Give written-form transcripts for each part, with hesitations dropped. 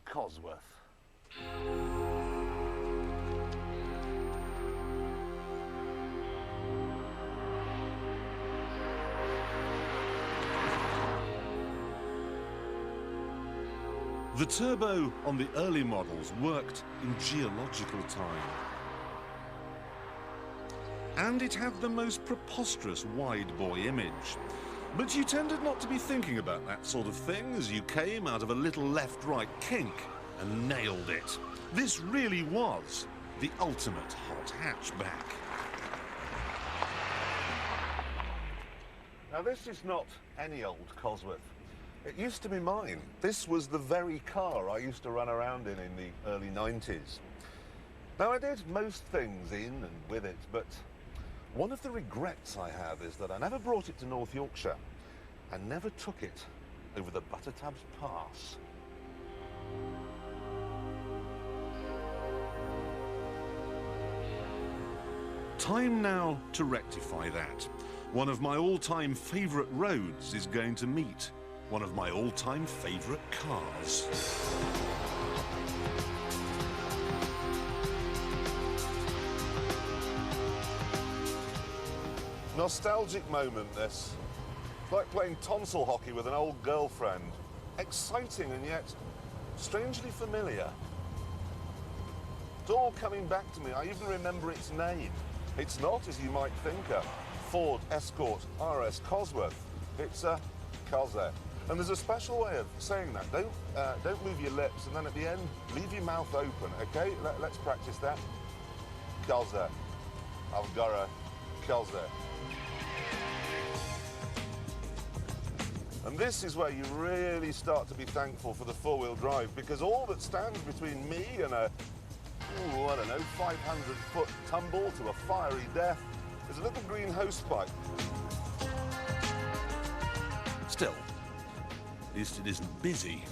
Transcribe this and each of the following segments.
Cosworth. The turbo on the early models worked in geological time. And it had the most preposterous wide boy image. But you tended not to be thinking about that sort of thing as you came out of a little left-right kink and nailed it. This really was the ultimate hot hatchback. Now this is not any old Cosworth. It used to be mine. This was the very car I used to run around in the early 90s. Now I did most things in and with it, but one of the regrets I have is that I never brought it to North Yorkshire and never took it over the Buttertabs Pass. Time now to rectify that. One of my all-time favourite roads is going to meet one of my all-time favourite cars. Nostalgic moment, this. It's like playing tonsil hockey with an old girlfriend. Exciting and yet strangely familiar. It's all coming back to me. I even remember its name. It's not, as you might think, a Ford Escort RS Cosworth. It's a Cosworth. And there's a special way of saying that. Don't move your lips, and then at the end, leave your mouth open, okay? Let's practice that. Cosworth. I've got a Cosworth. And this is where you really start to be thankful for the four-wheel drive, because all that stands between me and a, I don't know, 500-foot tumble to a fiery death is a little green hosepipe. Still, at least it isn't busy.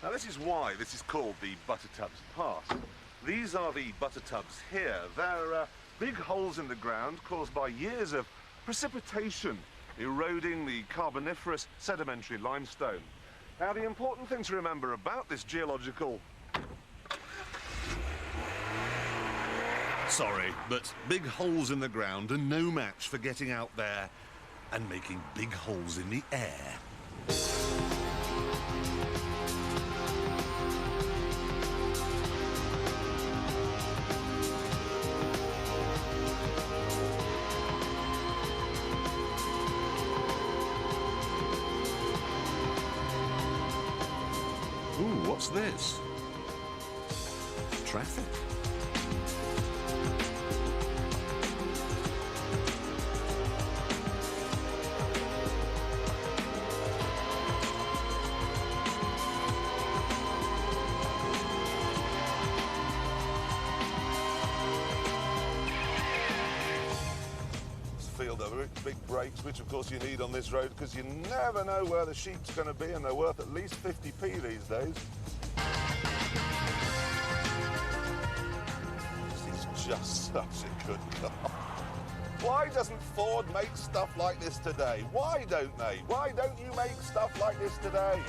Now this is why this is called the Buttertabs Pass. These are the Buttertabs here. They're big holes in the ground caused by years of precipitation eroding the carboniferous sedimentary limestone. Now the important thing to remember about this geological... Sorry, but big holes in the ground are no match for getting out there and making big holes in the air. Ooh, what's this? Traffic. Field over it, big brakes, which of course you need on this road because you never know where the sheep's going to be, and they're worth at least 50p these days. This is just such a good car. Why doesn't Ford make stuff like this today? Why don't they? Why don't you make stuff like this today?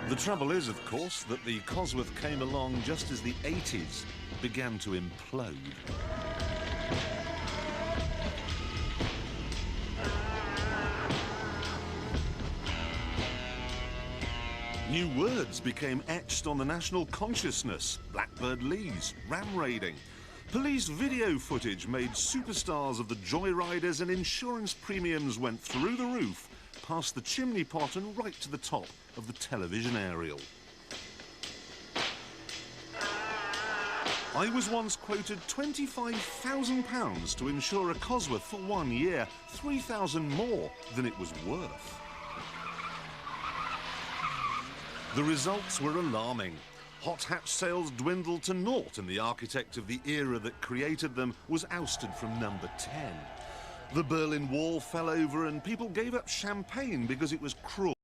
The trouble is, of course, that the Cosworth came along just as the 80s began to implode. New words became etched on the national consciousness. Blackbird lease, ram raiding. Police video footage made superstars of the joyriders, and insurance premiums went through the roof, past the chimney pot and right to the top of the television aerial. I was once quoted £25,000 to insure a Cosworth for 1 year, 3,000 more than it was worth. The results were alarming. Hot hatch sales dwindled to naught, and the architect of the era that created them was ousted from number 10. The Berlin Wall fell over and people gave up champagne because it was cruel.